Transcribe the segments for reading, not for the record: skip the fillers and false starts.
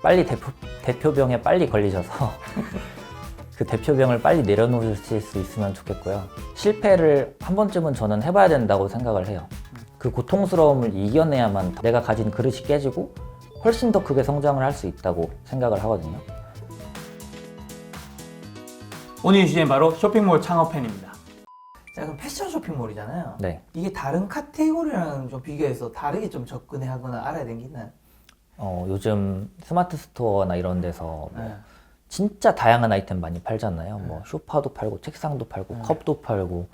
빨리 대표병에 빨리 걸리셔서 그 대표병을 빨리 내려놓으실 수 있으면 좋겠고요. 실패를 한 번쯤은 저는 해봐야 된다고 생각을 해요. 그 고통스러움을 이겨내야만 내가 가진 그릇이 깨지고 훨씬 더 크게 성장을 할 수 있다고 생각을 하거든요. 오늘 주제는 바로 쇼핑몰 창업편입니다. 자, 그럼 패션 쇼핑몰이잖아요. 네. 이게 다른 카테고리랑 좀 비교해서 다르게 좀 접근해 하거나 알아야 되는 게 있나요? 요즘 스마트 스토어나 이런 데서 뭐 네. 진짜 다양한 아이템 많이 팔잖아요. 뭐 소파도 팔고 책상도 팔고 컵도 팔고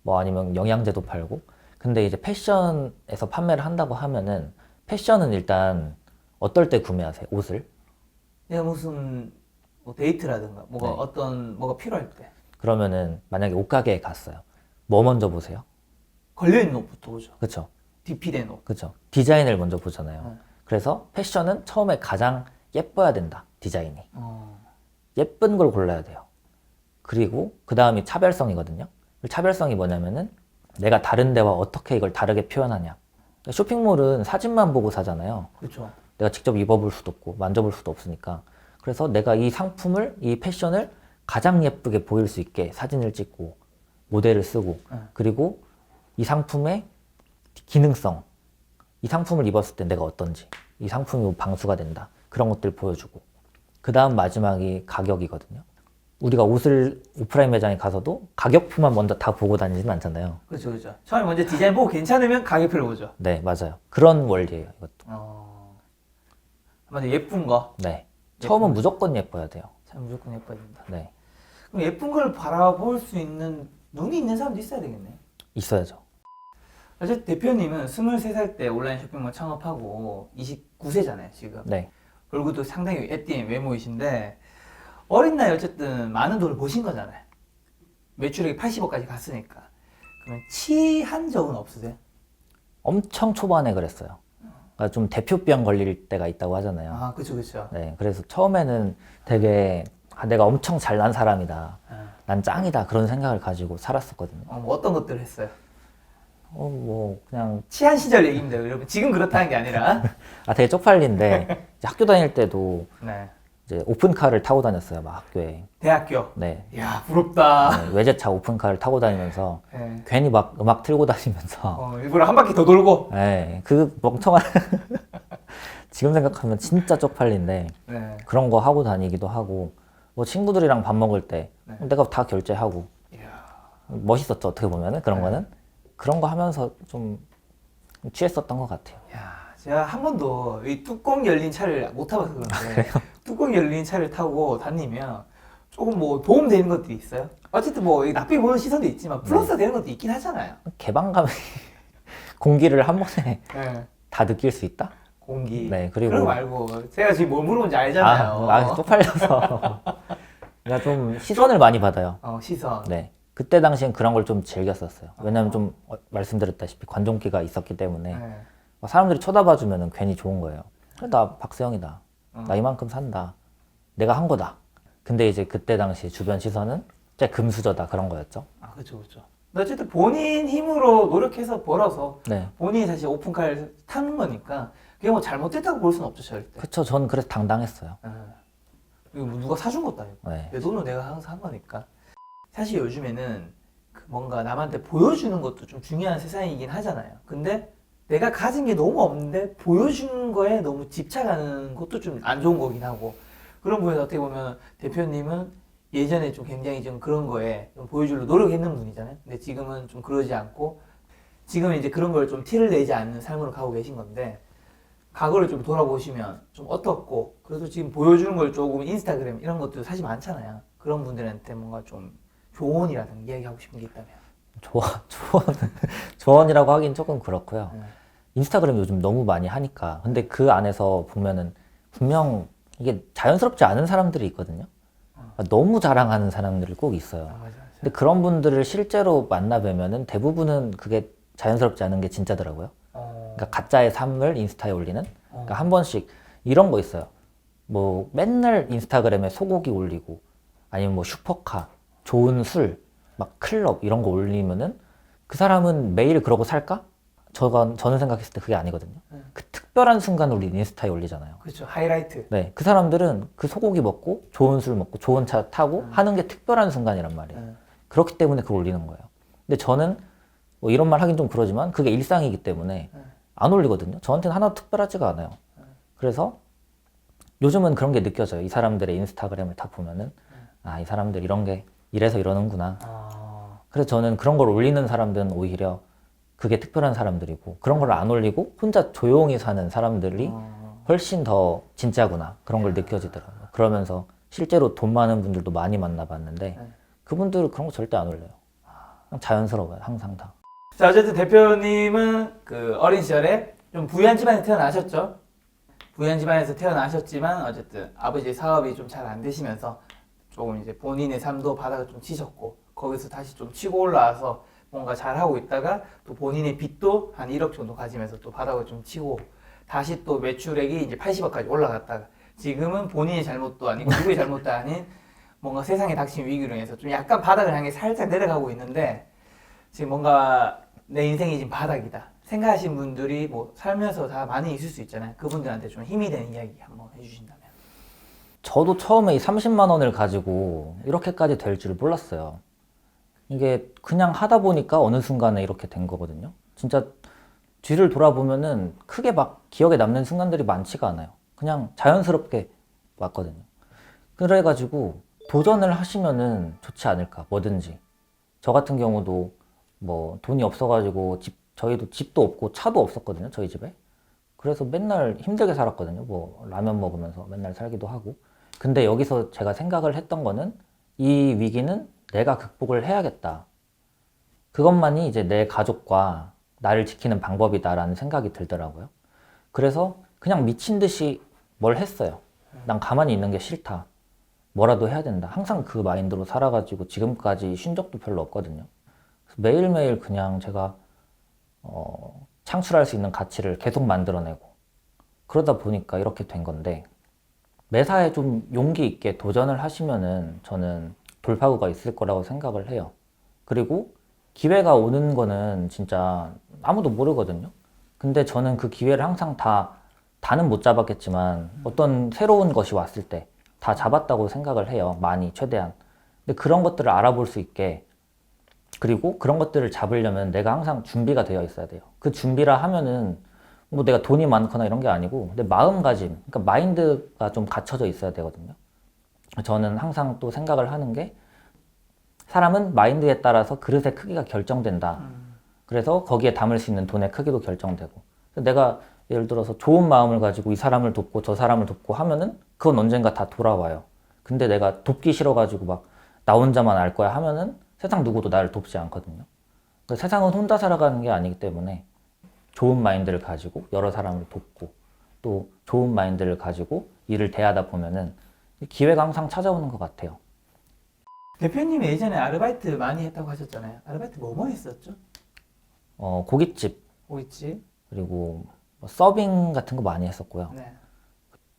뭐 아니면 영양제도 팔고. 근데 이제 패션에서 판매를 한다고 하면은 패션은 일단 어떨 때 구매하세요? 옷을? 내가 무슨 뭐 데이트라든가 뭐가 네. 어떤 뭐가 필요할 때 그러면은 만약에 옷가게에 갔어요. 뭐 먼저 보세요? 걸려있는 옷부터 보죠. 그쵸? DP된 옷. 그쵸? 디자인을 먼저 보잖아요. 네. 그래서 패션은 처음에 가장 예뻐야 된다. 디자인이. 어. 예쁜 걸 골라야 돼요. 그리고 그 다음이 차별성이거든요. 차별성이 뭐냐면은 내가 다른 데와 어떻게 이걸 다르게 표현하냐. 쇼핑몰은 사진만 보고 사잖아요. 그렇죠. 내가 직접 입어볼 수도 없고 만져볼 수도 없으니까. 그래서 내가 이 상품을, 이 패션을 가장 예쁘게 보일 수 있게 사진을 찍고 모델을 쓰고 그리고 이 상품의 기능성, 이 상품을 입었을 때 내가 어떤지, 이 상품이 방수가 된다. 그런 것들 보여주고 그 다음 마지막이 가격이거든요. 우리가 옷을 오프라인 매장에 가서도 가격표만 먼저 다 보고 다니지는 않잖아요. 그렇죠, 그렇죠. 처음에 먼저 디자인 보고 괜찮으면 가격표를 보죠. 네, 맞아요. 그런 원리예요, 이것도. 먼저 예쁜 거. 네. 처음은 무조건 예뻐야 돼요. 참 무조건 예뻐야 된다. 네. 그럼 예쁜 걸 바라볼 수 있는 눈이 있는 사람도 있어야 되겠네. 있어야죠. 어쨌든 대표님은 23살 때 온라인 쇼핑몰 창업하고 29세잖아요, 지금. 네. 얼굴도 상당히 애띠인 외모이신데 어린 나이 어쨌든 많은 돈을 버신 거잖아요. 매출액이 80억까지 갔으니까. 그러면 취한 적은 없으세요? 엄청 초반에 그랬어요. 그러니까 좀 대표병 걸릴 때가 있다고 하잖아요. 아, 그렇죠, 그렇죠. 네. 그래서 처음에는 되게 내가 엄청 잘난 사람이다. 난 짱이다. 그런 생각을 가지고 살았었거든요. 뭐 어떤 것들을 했어요? 뭐 그냥 취한 시절 얘기입니다, 여러분. 지금 그렇다는 게 아니라. 되게 쪽팔린데 이제 학교 다닐 때도 네. 이제 오픈카를 타고 다녔어요. 막 학교에. 대학교. 네. 이야, 부럽다. 네, 외제차 오픈카를 타고 다니면서 네. 괜히 막 음악 틀고 다니면서 일부러 한 바퀴 더 돌고. 네, 그 멍청한 지금 생각하면 진짜 쪽팔린데 네. 그런 거 하고 다니기도 하고 뭐 친구들이랑 밥 먹을 때 네. 내가 다 결제하고 이야. 멋있었죠. 어떻게 보면은 그런 네. 거는 그런 거 하면서 좀 취했었던 것 같아요. 야, 제가 한 번도 이 뚜껑 열린 차를 못 타봐서 그런데 뚜껑 열린 차를 타고 다니면 조금 뭐 도움되는 것들이 있어요? 어쨌든 뭐 나쁘게 보는 시선도 있지만 플러스가 되는 것도 있긴 하잖아요. 개방감이 공기를 한 번에 네. 다 느낄 수 있다? 공기. 네, 그리고 그런 거 말고 제가 지금 뭘 물어본지 알잖아요. 쪽팔려서 내가 좀 시선을 많이 받아요. 시선. 네. 그때 당시엔 그런 걸 좀 즐겼었어요. 왜냐면 좀 말씀드렸다시피 관종기가 있었기 때문에 네. 사람들이 쳐다봐주면 괜히 좋은 거예요. 그래, 나 박세영이다. 나 이만큼 산다. 내가 한 거다. 근데 이제 그때 당시 주변 시선은 진짜 금수저다 그런 거였죠. 그렇죠, 그렇죠. 어쨌든 본인 힘으로 노력해서 벌어서 네. 본인이 다시 오픈카를 타는 거니까 그게 뭐 잘못됐다고 볼 수는 없죠, 절대. 그쵸. 전 그래서 당당했어요. 이거 뭐 누가 사준 것도 아니고 네. 내 돈으로 내가 항상 한 거니까. 사실 요즘에는 그 뭔가 남한테 보여주는 것도 좀 중요한 세상이긴 하잖아요. 근데 내가 가진 게 너무 없는데 보여주는 거에 너무 집착하는 것도 좀 안 좋은 거긴 하고, 그런 부분에서 어떻게 보면 대표님은 예전에 좀 굉장히 좀 그런 거에 좀 보여주려고 노력했는 분이잖아요. 근데 지금은 좀 그러지 않고 지금은 이제 그런 걸 좀 티를 내지 않는 삶으로 가고 계신 건데, 과거를 좀 돌아보시면 좀 어떻고, 그래도 지금 보여주는 걸 조금 인스타그램 이런 것도 사실 많잖아요. 그런 분들한테 뭔가 좀 조언이라든가 이야기하고 싶은 게 있다면? 조언이라고 하긴 조금 그렇고요. 네. 인스타그램 요즘 너무 많이 하니까. 근데 그 안에서 보면은 분명 이게 자연스럽지 않은 사람들이 있거든요. 너무 자랑하는 사람들이 꼭 있어요. 맞아. 근데 그런 분들을 실제로 만나 뵈면은 대부분은 그게 자연스럽지 않은 게 진짜더라고요. 그러니까 가짜의 삶을 인스타에 올리는. 그러니까 한 번씩 이런 거 있어요. 뭐 맨날 인스타그램에 소고기 올리고 아니면 뭐 슈퍼카, 좋은 술, 막 클럽 이런 거 올리면은 그 사람은 매일 그러고 살까? 저는 생각했을 때 그게 아니거든요. 그 특별한 순간을 우리 인스타에 올리잖아요. 그렇죠. 하이라이트. 네, 그 사람들은 그 소고기 먹고 좋은 술 먹고 좋은 차 타고 하는 게 특별한 순간이란 말이에요. 그렇기 때문에 그걸 올리는 거예요. 근데 저는 뭐 이런 말 하긴 좀 그러지만 그게 일상이기 때문에 안 올리거든요. 저한테는 하나도 특별하지가 않아요. 그래서 요즘은 그런 게 느껴져요. 이 사람들의 인스타그램을 다 보면은 아, 이 사람들 이런 게 이래서 이러는구나. 그래서 저는 그런 걸 올리는 사람들은 오히려 그게 특별한 사람들이고 그런 걸 안 올리고 혼자 조용히 사는 사람들이 훨씬 더 진짜구나 그런 걸 느껴지더라고요. 그러면서 실제로 돈 많은 분들도 많이 만나봤는데 그분들은 그런 거 절대 안 올려요. 그냥 자연스러워요. 항상 다. 자, 어쨌든 대표님은 그 어린 시절에 좀 부유한 집안에 태어나셨죠? 부유한 집안에서 태어나셨지만 어쨌든 아버지의 사업이 좀 잘 안 되시면서 조금 이제 본인의 삶도 바닥을 좀 치셨고 거기서 다시 좀 치고 올라와서 뭔가 잘하고 있다가 또 본인의 빚도 한 1억 정도 가지면서 또 바닥을 좀 치고 다시 또 매출액이 이제 80억까지 올라갔다가 지금은 본인의 잘못도 아니고 누구의 잘못도 아닌 뭔가 세상에 닥친 위기로 인해서 좀 약간 바닥을 향해 살짝 내려가고 있는데 지금 뭔가 내 인생이 지금 바닥이다 생각하신 분들이 뭐 살면서 다 많이 있을 수 있잖아요. 그분들한테 좀 힘이 되는 이야기 한번 해주신다면. 저도 처음에 이 30만 원을 가지고 이렇게까지 될 줄 몰랐어요. 이게 그냥 하다 보니까 어느 순간에 이렇게 된 거거든요. 진짜 뒤를 돌아보면은 크게 막 기억에 남는 순간들이 많지가 않아요. 그냥 자연스럽게 왔거든요. 그래가지고 도전을 하시면은 좋지 않을까, 뭐든지. 저 같은 경우도 뭐 돈이 없어가지고 저희도 집도 없고 차도 없었거든요, 저희 집에. 그래서 맨날 힘들게 살았거든요. 뭐 라면 먹으면서 맨날 살기도 하고. 근데 여기서 제가 생각을 했던 거는 이 위기는 내가 극복을 해야겠다. 그것만이 이제 내 가족과 나를 지키는 방법이다라는 생각이 들더라고요. 그래서 그냥 미친 듯이 뭘 했어요. 난 가만히 있는 게 싫다. 뭐라도 해야 된다. 항상 그 마인드로 살아가지고 지금까지 쉰 적도 별로 없거든요. 그래서 매일매일 그냥 제가 창출할 수 있는 가치를 계속 만들어내고 그러다 보니까 이렇게 된 건데 매사에 좀 용기 있게 도전을 하시면은 저는 돌파구가 있을 거라고 생각을 해요. 그리고 기회가 오는 거는 진짜 아무도 모르거든요. 근데 저는 그 기회를 항상 다는 못 잡았겠지만 어떤 새로운 것이 왔을 때 다 잡았다고 생각을 해요. 많이, 최대한. 근데 그런 것들을 알아볼 수 있게 그리고 그런 것들을 잡으려면 내가 항상 준비가 되어 있어야 돼요. 그 준비라 하면은 뭐 내가 돈이 많거나 이런 게 아니고 내 마음가짐, 그러니까 마인드가 좀 갖춰져 있어야 되거든요. 저는 항상 또 생각을 하는 게 사람은 마인드에 따라서 그릇의 크기가 결정된다. 그래서 거기에 담을 수 있는 돈의 크기도 결정되고. 내가 예를 들어서 좋은 마음을 가지고 이 사람을 돕고 저 사람을 돕고 하면은 그건 언젠가 다 돌아와요. 근데 내가 돕기 싫어가지고 막 나 혼자만 알 거야 하면은 세상 누구도 나를 돕지 않거든요. 그러니까 세상은 혼자 살아가는 게 아니기 때문에 좋은 마인드를 가지고 여러 사람을 돕고 또 좋은 마인드를 가지고 일을 대하다 보면은 기회가 항상 찾아오는 것 같아요. 대표님 예전에 아르바이트 많이 했다고 하셨잖아요. 아르바이트 뭐 했었죠? 고깃집 고깃집. 그리고 뭐 서빙 같은 거 많이 했었고요. 네.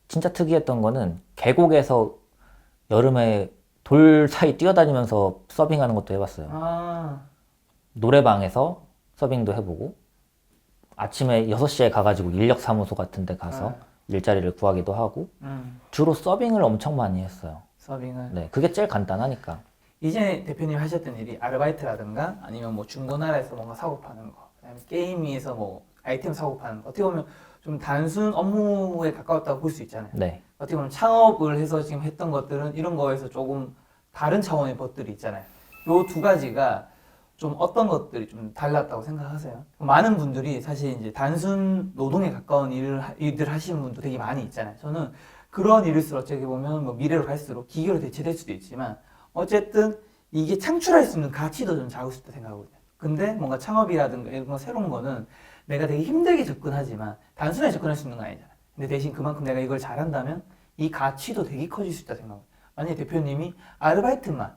진짜 특이했던 거는 계곡에서 여름에 돌 사이 뛰어다니면서 서빙하는 것도 해봤어요. 아, 노래방에서 서빙도 해보고 아침에 6시에 가가지고 인력사무소 같은 데 가서 일자리를 구하기도 하고 주로 서빙을 엄청 많이 했어요. 서빙을. 네, 그게 제일 간단하니까. 이전에 대표님 하셨던 일이 아르바이트라든가 아니면 뭐 중고나라에서 뭔가 사고 파는 거, 그다음에 게임에서 뭐 아이템 사고 파는 거, 어떻게 보면 좀 단순 업무에 가까웠다고 볼 수 있잖아요. 네, 어떻게 보면 창업을 해서 지금 했던 것들은 이런 거에서 조금 다른 차원의 것들이 있잖아요. 요 두 가지가 좀 어떤 것들이 좀 달랐다고 생각하세요? 많은 분들이 사실 이제 단순 노동에 가까운 일들 하시는 분도 되게 많이 있잖아요. 저는 그런 일일수록 어떻게 보면 뭐 미래로 갈수록 기계로 대체될 수도 있지만 어쨌든 이게 창출할 수 있는 가치도 좀 작을 수 있다 생각하거든요. 근데 뭔가 창업이라든가 이런 거 새로운 거는 내가 되게 힘들게 접근하지만 단순하게 접근할 수 있는 건 아니잖아요. 근데 대신 그만큼 내가 이걸 잘한다면 이 가치도 되게 커질 수 있다 생각합니다. 만약에 대표님이 아르바이트만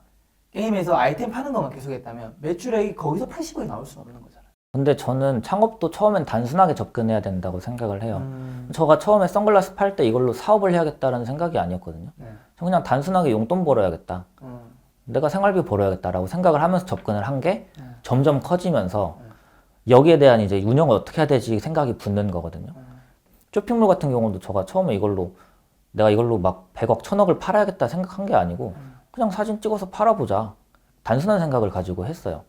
게임에서 아이템 파는 것만 계속했다면 매출액이 거기서 80억이 나올 수는 없는 거잖아요. 근데 저는 창업도 처음엔 단순하게 접근해야 된다고 생각을 해요. 제가 처음에 선글라스 팔 때 이걸로 사업을 해야겠다라는 생각이 아니었거든요. 네. 저 그냥 단순하게 용돈 벌어야겠다. 내가 생활비 벌어야겠다라고 생각을 하면서 접근을 한 게 점점 커지면서 여기에 대한 이제 운영을 어떻게 해야 되지 생각이 붙는 거거든요. 쇼핑몰 같은 경우도 제가 처음에 내가 이걸로 막 100억, 1000억을 팔아야겠다 생각한 게 아니고 그냥 사진 찍어서 팔아보자. 단순한 생각을 가지고 했어요.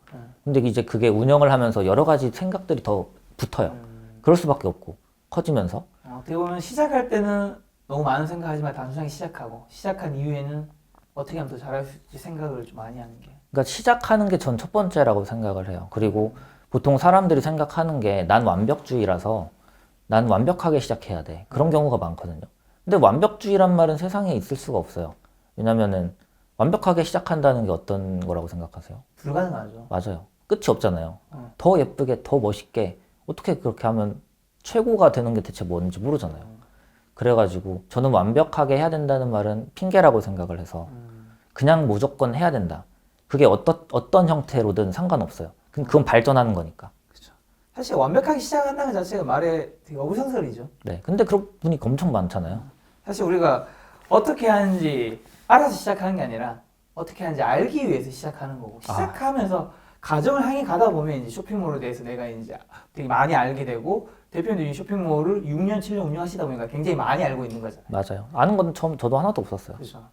근데 이제 그게 운영을 하면서 여러 가지 생각들이 더 붙어요. 그럴 수밖에 없고 커지면서. 어떻게 보면 시작할 때는 너무 많은 생각하지만 단순하게 시작하고 시작한 이후에는 어떻게 하면 더 잘할 수 있지 생각을 좀 많이 하는 게. 그러니까 시작하는 게 전 첫 번째라고 생각을 해요. 그리고 보통 사람들이 생각하는 게 난 완벽주의라서 난 완벽하게 시작해야 돼. 그런 경우가 많거든요. 근데 완벽주의란 말은 세상에 있을 수가 없어요. 왜냐면은 완벽하게 시작한다는 게 어떤 거라고 생각하세요? 불가능하죠. 맞아요. 끝이 없잖아요. 더 예쁘게, 더 멋있게 어떻게 그렇게 하면 최고가 되는 게 대체 뭔지 모르잖아요. 그래가지고 저는 완벽하게 해야 된다는 말은 핑계라고 생각을 해서 그냥 무조건 해야 된다. 그게 어떤 형태로든 상관없어요. 그건 발전하는 거니까. 그렇죠. 사실 완벽하게 시작한다는 자체가 말에 되게 어불성설이죠. 네. 근데 그런 분이 엄청 많잖아요. 사실 우리가 어떻게 하는지 알아서 시작하는 게 아니라 어떻게 하는지 알기 위해서 시작하는 거고 시작하면서 가정을 향해 가다 보면 이제 쇼핑몰에 대해서 내가 이제 되게 많이 알게 되고 대표님도 이 쇼핑몰을 6년, 7년 운영하시다 보니까 굉장히 많이 알고 있는 거잖아요. 맞아요. 아는 건 저도 하나도 없었어요. 그렇죠.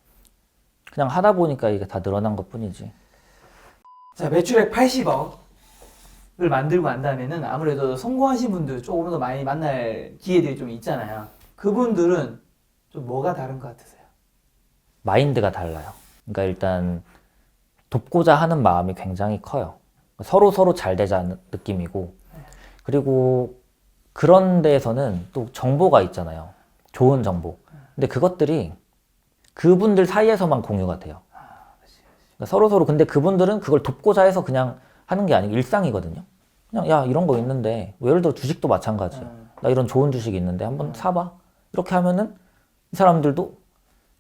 그냥 하다 보니까 이게 다 늘어난 것 뿐이지. 자, 매출액 80억을 만들고 난 다음에는 아무래도 성공하신 분들 조금 더 많이 만날 기회들이 좀 있잖아요. 그분들은 좀 뭐가 다른 것 같으세요? 마인드가 달라요. 그러니까 일단 돕고자 하는 마음이 굉장히 커요. 서로 잘 되자는 느낌이고, 그리고 그런 데에서는 또 정보가 있잖아요. 좋은 정보. 근데 그것들이 그분들 사이에서만 공유가 돼요. 그러니까 서로 근데 그분들은 그걸 돕고자 해서 그냥 하는 게 아니고 일상이거든요. 그냥 야 이런 거 있는데 뭐 예를 들어 주식도 마찬가지예요. 나 이런 좋은 주식이 있는데 한번 사봐. 이렇게 하면은 이 사람들도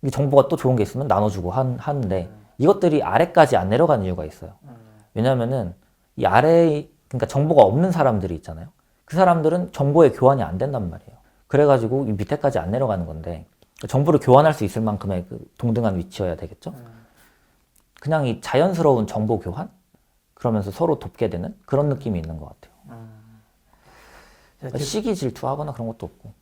이 정보가 또 좋은 게 있으면 나눠주고 하는데 이것들이 아래까지 안 내려가는 이유가 있어요. 왜냐면은 이 아래 그러니까 정보가 없는 사람들이 있잖아요. 그 사람들은 정보의 교환이 안 된단 말이에요. 그래가지고 이 밑에까지 안 내려가는 건데 정보를 교환할 수 있을 만큼의 그 동등한 위치여야 되겠죠. 그냥 이 자연스러운 정보 교환? 그러면서 서로 돕게 되는 그런 느낌이 있는 것 같아요. 그러니까 시기 질투하거나 그런 것도 없고.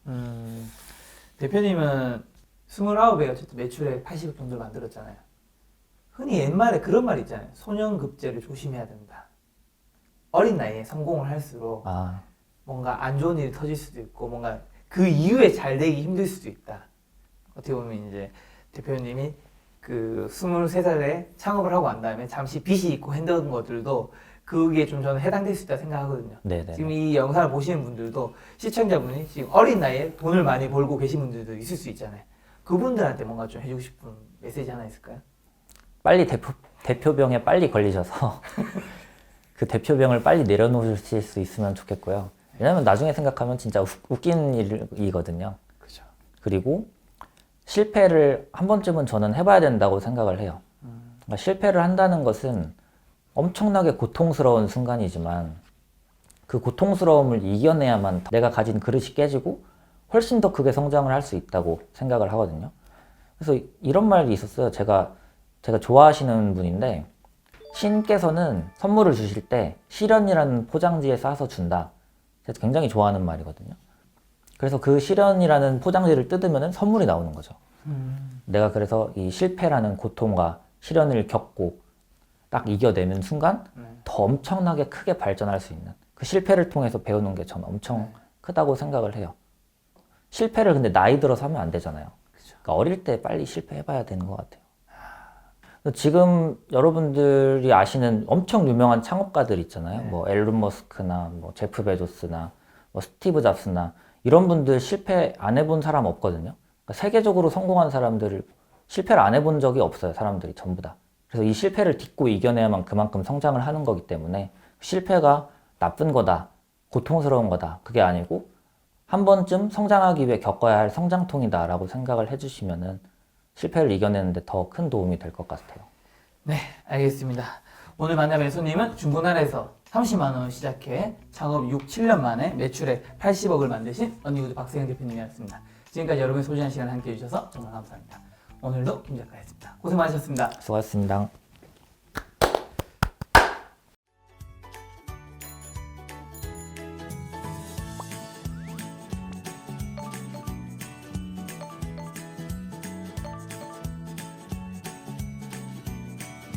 대표님은 29에 어쨌든 매출액 80억 정도를 만들었잖아요. 흔히 옛말에 그런 말 있잖아요. 소년급제를 조심해야 된다. 어린 나이에 성공을 할수록 뭔가 안 좋은 일이 터질 수도 있고 뭔가 그 이후에 잘 되기 힘들 수도 있다. 어떻게 보면 이제 대표님이 그 23살에 창업을 하고 난 다음에 잠시 빚이 있고 했던 것들도 그게 좀 저는 해당될 수 있다 생각하거든요. 네네. 지금 이 영상을 보시는 분들도 시청자분이 지금 어린 나이에 돈을 많이 벌고 계신 분들도 있을 수 있잖아요. 그분들한테 뭔가 좀 해주고 싶은 메시지 하나 있을까요? 빨리 대표병에 빨리 걸리셔서 그 대표병을 빨리 내려놓으실 수 있으면 좋겠고요. 왜냐면 나중에 생각하면 진짜 웃긴 일이거든요. 그렇죠. 그리고 실패를 한 번쯤은 저는 해봐야 된다고 생각을 해요. 그러니까 실패를 한다는 것은 엄청나게 고통스러운 순간이지만 그 고통스러움을 이겨내야만 내가 가진 그릇이 깨지고 훨씬 더 크게 성장을 할 수 있다고 생각을 하거든요. 그래서 이런 말이 있었어요. 제가 좋아하시는 분인데 신께서는 선물을 주실 때 시련이라는 포장지에 싸서 준다. 제가 굉장히 좋아하는 말이거든요. 그래서 그 시련이라는 포장지를 뜯으면 선물이 나오는 거죠. 내가 그래서 이 실패라는 고통과 시련을 겪고 딱 이겨내는 순간 더 엄청나게 크게 발전할 수 있는 그 실패를 통해서 배우는 게 저는 엄청 크다고 생각을 해요. 실패를 근데 나이 들어서 하면 안 되잖아요. 그러니까 어릴 때 빨리 실패해봐야 되는 것 같아요. 지금 여러분들이 아시는 엄청 유명한 창업가들 있잖아요. 뭐 앨런 머스크나 뭐 제프 베조스나 뭐 스티브 잡스나 이런 분들 실패 안 해본 사람 없거든요. 그러니까 세계적으로 성공한 사람들을 실패를 안 해본 적이 없어요. 사람들이 전부 다. 그래서 이 실패를 딛고 이겨내야만 그만큼 성장을 하는 거기 때문에 실패가 나쁜 거다, 고통스러운 거다 그게 아니고 한 번쯤 성장하기 위해 겪어야 할 성장통이다 라고 생각을 해주시면은 실패를 이겨내는데 더 큰 도움이 될 것 같아요. 네, 알겠습니다. 오늘 만나뵐 손님은 중고나라에서 30만 원 시작해 창업 6, 7년 만에 매출액 80억을 만드신 언니구두 박세영 대표님이었습니다. 지금까지 여러분의 소중한 시간 함께 해주셔서 정말 감사합니다. 오늘도 김 작가였습니다. 고생 많으셨습니다. 수고하셨습니다.